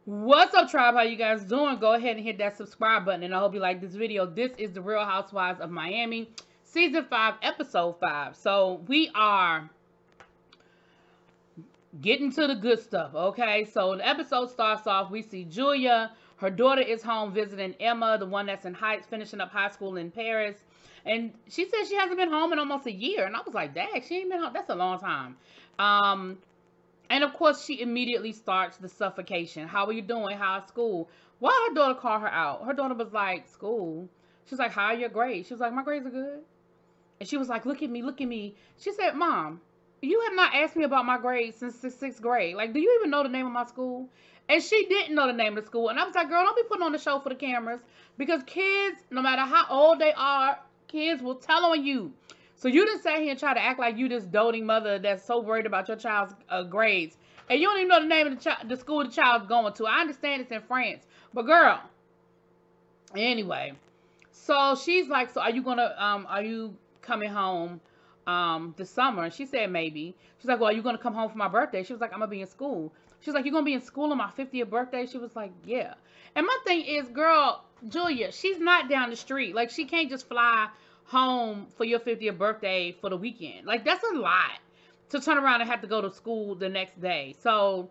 What's up, tribe? How you guys doing? Go ahead and hit that subscribe button, and I hope you like this video. This is the Real Housewives of Miami, Season 5, Episode 5. So we are getting to the good stuff, okay? So the episode starts off, we see Julia. Her daughter is home visiting Emma, the one that's in finishing up high school in Paris. And she says she hasn't been home in almost a year. And I was like, dang, she ain't been home. That's a long time. Um, and of course, she immediately starts the suffocation. How are you doing? How's school? Why her daughter called her out? Her daughter was like, school. She was like, how are your grades? She was like, my grades are good. And she was like, look at me, look at me. She said, Mom, you have not asked me about my grades since the sixth grade. Like, do you even know the name of my school? And she didn't know the name of the school. And I was like, girl, don't be putting on the show for the cameras. Because kids, no matter how old they are, kids will tell on you. So you didn't sit here and try to act like you this doting mother that's so worried about your child's grades. And you don't even know the name of the school the child's going to. I understand it's in France. But girl, anyway. So she's like, so are you coming home this summer? And she said maybe. She's like, well, are you gonna come home for my birthday? She was like, I'm gonna be in school. She's like, you're gonna be in school on my 50th birthday? She was like, yeah. And my thing is, girl, Julia, she's not down the street. Like, she can't just fly home for your 50th birthday for the weekend. Like, that's a lot to turn around and have to go to school the next day. So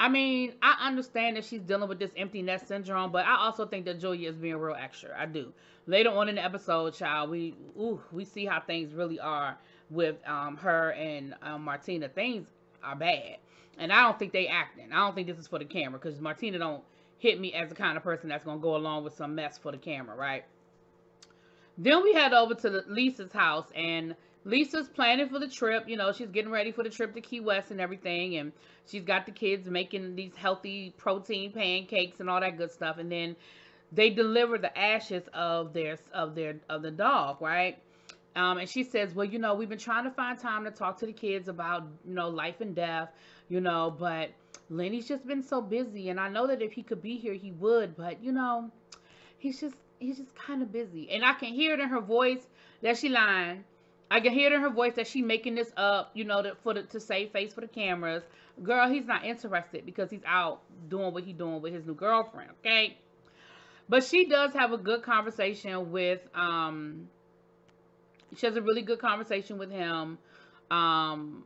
I mean, I understand that she's dealing with this empty nest syndrome, but I also think that Julia is being real extra. I do. Later on in the episode, child, we see how things really are with her and Martina. Things are bad, and I don't think they acting. I don't think this is for the camera, because Martina don't hit me as the kind of person that's gonna go along with some mess for the camera, right? Then we head over to Lisa's house, and Lisa's planning for the trip. You know, she's getting ready for the trip to Key West and everything, and she's got the kids making these healthy protein pancakes and all that good stuff. And then they deliver the ashes of the dog, right? And she says, well, you know, we've been trying to find time to talk to the kids about, you know, life and death, you know, but Lenny's just been so busy, and I know that if he could be here, he would, but you know, he's just kind of busy. And I can hear it in her voice that she lying. I can hear it in her voice that she making this up, you know, to save face for the cameras. Girl, he's not interested because he's out doing what he's doing with his new girlfriend, okay? But she does have a good conversation with she has a really good conversation with him,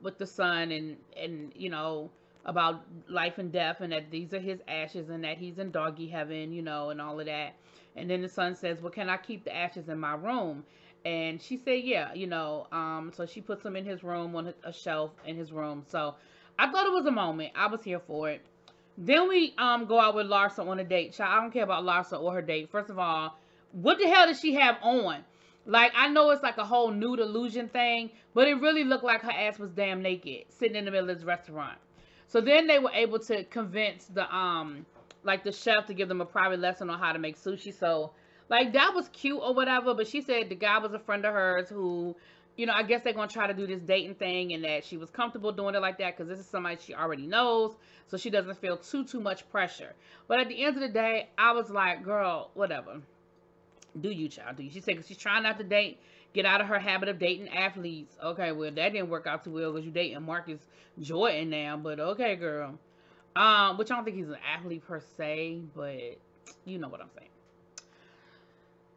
with the son, and you know, about life and death, and that these are his ashes, and that he's in doggy heaven, you know, and all of that. And then the son says, well, can I keep the ashes in my room? And she said, yeah, you know. So she puts them in his room on a shelf in his room. So I thought it was a moment. I was here for it. Then we go out with Larsa on a date. Child, I don't care about Larsa or her date. First of all, what the hell does she have on? Like, I know it's like a whole nude illusion thing, but it really looked like her ass was damn naked, sitting in the middle of this restaurant. So then they were able to convince the like the chef to give them a private lesson on how to make sushi. So like, that was cute or whatever, but she said the guy was a friend of hers who, you know, I guess they're going to try to do this dating thing, and that she was comfortable doing it like that because this is somebody she already knows, so she doesn't feel too much pressure. But at the end of the day, I was like, girl, whatever. Do you, child, do you? She said she's trying not to get out of her habit of dating athletes. Okay, well, that didn't work out too well because you dating Marcus Jordan now, but okay, girl. Which I don't think he's an athlete per se, but you know what I'm saying.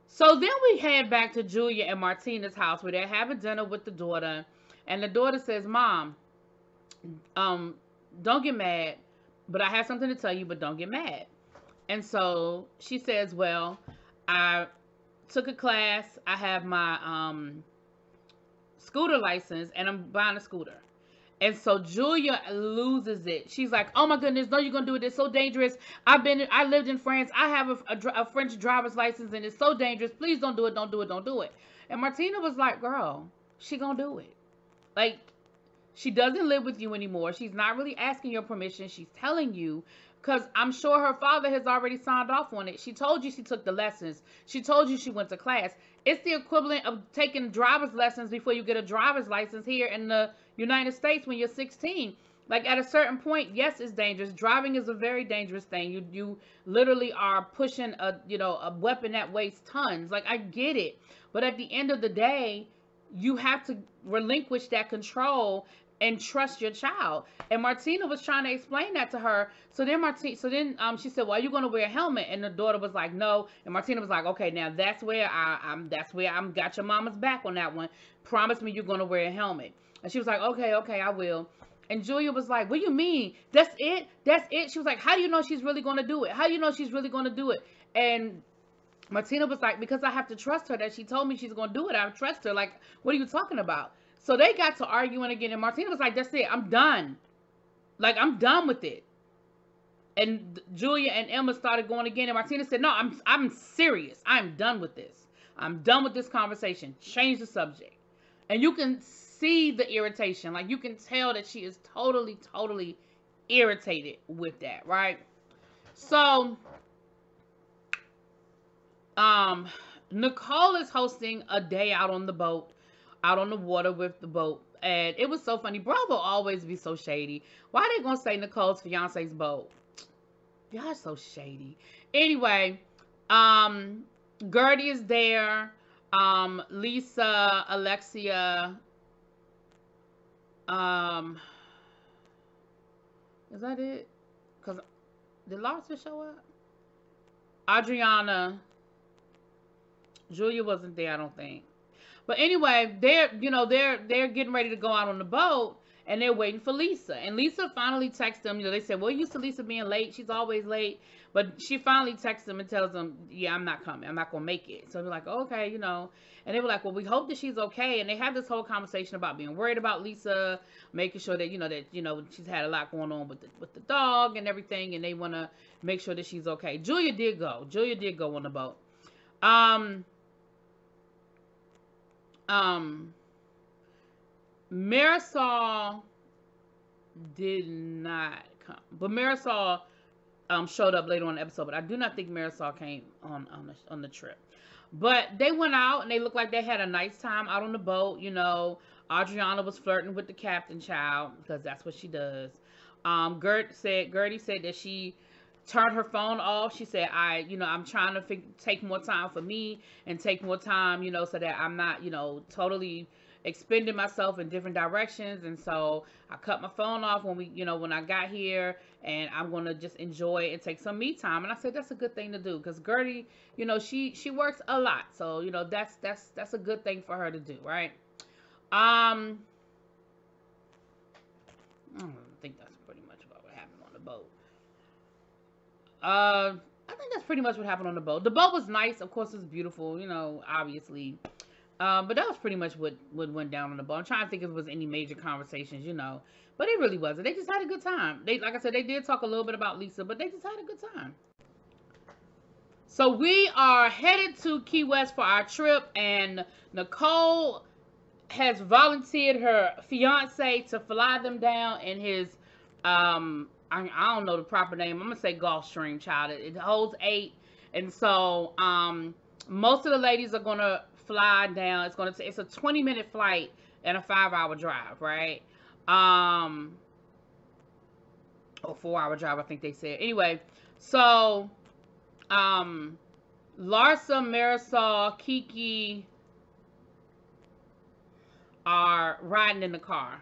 So then we head back to Julia and Martina's house where they're having dinner with the daughter. And the daughter says, Mom, don't get mad, but I have something to tell you, but don't get mad. And so she says, well, I took a class. I have my scooter license, and I'm buying a scooter. And so Julia loses it. She's like, oh my goodness, no, you're going to do it. It's so dangerous. I lived in France. I have a French driver's license, and it's so dangerous. Please don't do it. Don't do it. Don't do it. And Martina was like, girl, she going to do it. Like, she doesn't live with you anymore. She's not really asking your permission. She's telling you, because I'm sure her father has already signed off on it. She told you she took the lessons. She told you she went to class. It's the equivalent of taking driver's lessons before you get a driver's license here in the United States when you're 16. Like, at a certain point, yes, it's dangerous. Driving is a very dangerous thing. You literally are pushing a weapon that weighs tons. Like, I get it. But at the end of the day, you have to relinquish that control and trust your child. And Martina was trying to explain that to her. So then she said, well, are you going to wear a helmet? And the daughter was like, no. And Martina was like, okay, now that's where I'm got your mama's back on that one. Promise me you're going to wear a helmet. And she was like, okay, I will. And Julia was like, what do you mean? That's it? That's it? She was like, how do you know she's really going to do it? How do you know she's really going to do it? And Martina was like, because I have to trust her, that she told me she's going to do it. I trust her. Like, what are you talking about? So they got to arguing again. And Martina was like, that's it. I'm done. Like, I'm done with it. And Julia and Emma started going again. And Martina said, no, I'm serious. I'm done with this. I'm done with this conversation. Change the subject. And you can see the irritation. Like, you can tell that she is totally irritated with that, right? So, Nicole is hosting a day out on the boat, out on the water with the boat. And it was so funny. Bravo always be so shady. Why are they going to say Nicole's fiance's boat? Y'all so shady. Anyway, Gertie is there. Lisa, Alexia, is that it? Because did Larsa show up? Adriana, Julia wasn't there, I don't think. But anyway, they're getting ready to go out on the boat, and they're waiting for Lisa. And Lisa finally texts them. They said, well, used to Lisa being late. She's always late. But she finally texts them and tells them, yeah, I'm not coming. I'm not going to make it. So they're like, okay, And they were like, well, we hope that she's okay. And they have this whole conversation about being worried about Lisa, making sure that, she's had a lot going on with the dog and everything. And they want to make sure that she's okay. Julia did go. Julia did go on the boat. Marisol did not come, but Marisol showed up later on the episode. But I do not think Marisol came on the trip. But they went out and they looked like they had a nice time out on the boat. Adriana was flirting with the captain child because that's what she does. Gertie said that she turned her phone off. She said, I'm trying to take more time for me and take more time, so that I'm not, totally expending myself in different directions. And so I cut my phone off when I got here, and I'm going to just enjoy and take some me time. And I said, that's a good thing to do, because Gertie, she works a lot. So, that's a good thing for her to do. Right. I don't think that's pretty much about what happened on the boat. I think that's pretty much what happened on the boat. The boat was nice. Of course, it was beautiful, obviously. But that was pretty much what went down on the boat. I'm trying to think if there was any major conversations, But it really wasn't. They just had a good time. Like I said, they did talk a little bit about Lisa, but they just had a good time. So we are headed to Key West for our trip, and Nicole has volunteered her fiance to fly them down in his, I don't know the proper name. I'm going to say Gulfstream, child. It holds 8. And so, most of the ladies are going to fly down. It's a 20-minute flight and a 5-hour drive, right? Or 4-hour drive, I think they said. Anyway, so, Larsa, Marisol, Kiki are riding in the car.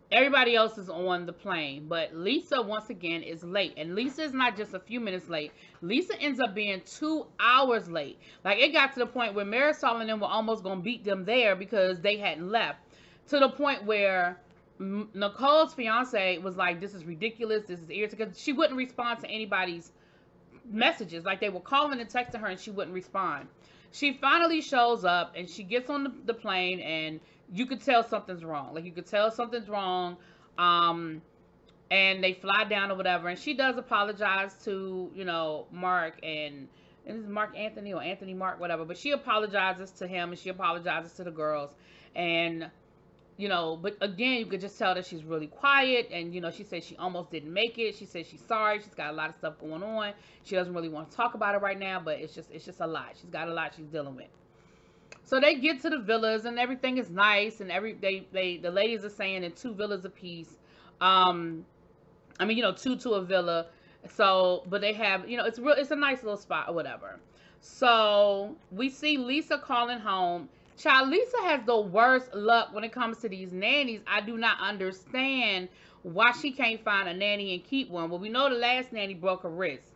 Everybody else is on the plane, but Lisa, once again, is late. And Lisa is not just a few minutes late. Lisa ends up being 2 hours late. Like, it got to the point where Marisol and them were almost going to beat them there because they hadn't left. To the point where Nicole's fiance was like, this is ridiculous. This is irritating. Because she wouldn't respond to anybody's messages. Like, they were calling and texting her and she wouldn't respond. She finally shows up and she gets on the plane, and you could tell something's wrong. Like, you could tell something's wrong. And they fly down or whatever. And she does apologize to, Mark and it's Mark Anthony or Anthony Mark, whatever. But she apologizes to him and she apologizes to the girls. And, but again, you could just tell that she's really quiet. And, she said she almost didn't make it. She said she's sorry. She's got a lot of stuff going on. She doesn't really want to talk about it right now, but it's just a lot. She's got a lot she's dealing with. So they get to the villas and everything is nice, and the ladies are saying in 2 villas apiece. 2 to a villa. So, but they have, it's a nice little spot or whatever. So we see Lisa calling home. Child, Lisa has the worst luck when it comes to these nannies. I do not understand why she can't find a nanny and keep one. Well, we know the last nanny broke her wrist.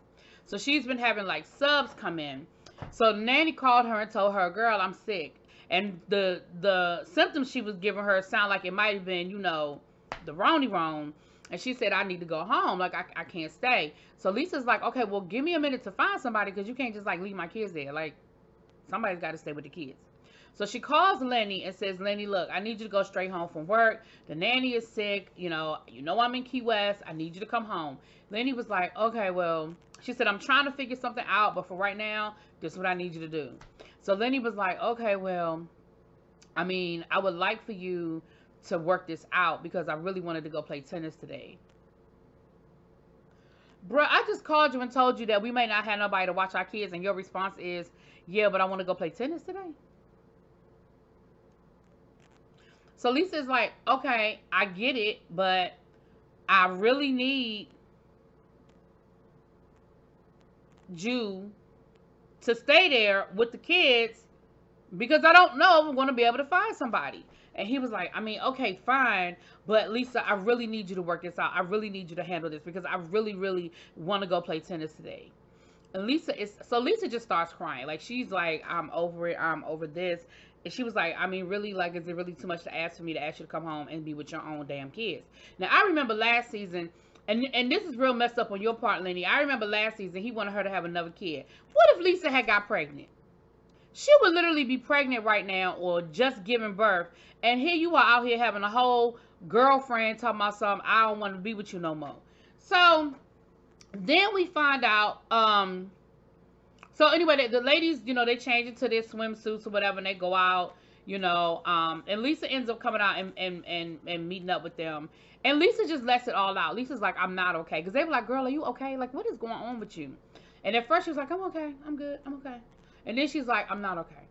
So she's been having like subs come in. So the nanny called her and told her, girl, I'm sick. And the symptoms she was giving her sound like it might have been, you know, the wrong. And she said, I need to go home. Like, I can't stay. So Lisa's like, okay, well, give me a minute to find somebody because you can't just like leave my kids there. Like, somebody's got to stay with the kids. So she calls Lenny and says, Lenny, look, I need you to go straight home from work. The nanny is sick. You know I'm in Key West. I need you to come home. Lenny was like, okay, well, she said, I'm trying to figure something out, but for right now, this is what I need you to do. So Lenny was like, okay, well, I mean, I would like for you to work this out because I really wanted to go play tennis today. Bruh, I just called you and told you that we may not have nobody to watch our kids, and your response is, yeah, but I want to go play tennis today. So Lisa's like, okay, I get it, but I really need you to stay there with the kids because I don't know if I'm going to be able to find somebody. And he was like, I mean, okay, fine, but Lisa, I really need you to work this out. I really need you to handle this because I really, really want to go play tennis today. And Lisa just starts crying. Like, she's like, I'm over it. I'm over this. And she was like, I mean, really, like, is it really too much to ask for me to ask you to come home and be with your own damn kids? Now, I remember last season, and this is real messed up on your part, Lenny. I remember last season, he wanted her to have another kid. What if Lisa had got pregnant? She would literally be pregnant right now or just giving birth. And here you are out here having a whole girlfriend talking about something, I don't want to be with you no more. So then we find out, so anyway, the ladies, you know, they change into their swimsuits or whatever, and they go out, you know, and Lisa ends up coming out and meeting up with them. And Lisa just lets it all out. Lisa's like, I'm not okay. Because they were like, girl, are you okay? Like, what is going on with you? And at first she was like, I'm okay. I'm good. I'm okay. And then she's like, I'm not okay.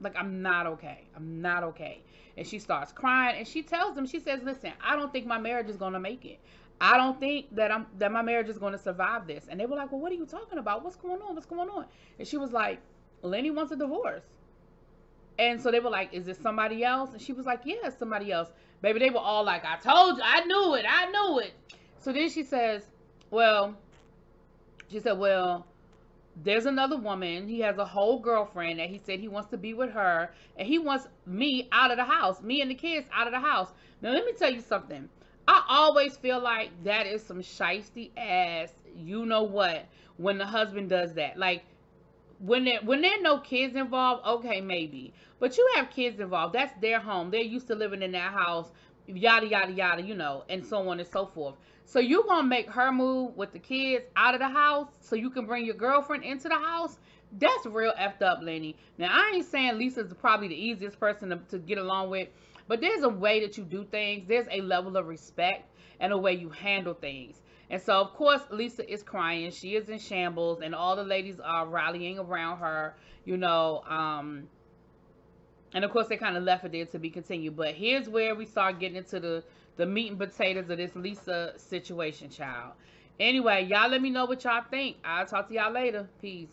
Like, I'm not okay. I'm not okay. And she starts crying. And she tells them, she says, listen, I don't think my marriage is going to make it. I don't think that my marriage is going to survive this. And they were like, well, what are you talking about? What's going on? What's going on? And she was like, Lenny wants a divorce. And so they were like, is it somebody else? And she was like, yeah, it's somebody else. Baby, they were all like, I told you. I knew it. I knew it. So then she said, well, there's another woman. He has a whole girlfriend that he said he wants to be with her. And he wants me out of the house. Me and the kids out of the house. Now, let me tell you something. I always feel like that is some shiesty ass, you know what, when the husband does that. Like, when there are no kids involved, okay, maybe. But you have kids involved. That's their home. They're used to living in that house, yada, yada, yada, you know, and so on and so forth. So you're going to make her move with the kids out of the house so you can bring your girlfriend into the house? That's real effed up, Lenny. Now, I ain't saying Lisa's probably the easiest person to get along with. But there's a way that you do things. There's a level of respect and a way you handle things. And so, of course, Lisa is crying. She is in shambles. And all the ladies are rallying around her, you know. And, of course, they kind of left it there to be continued. But here's where we start getting into the meat and potatoes of this Lisa situation, child. Anyway, y'all let me know what y'all think. I'll talk to y'all later. Peace.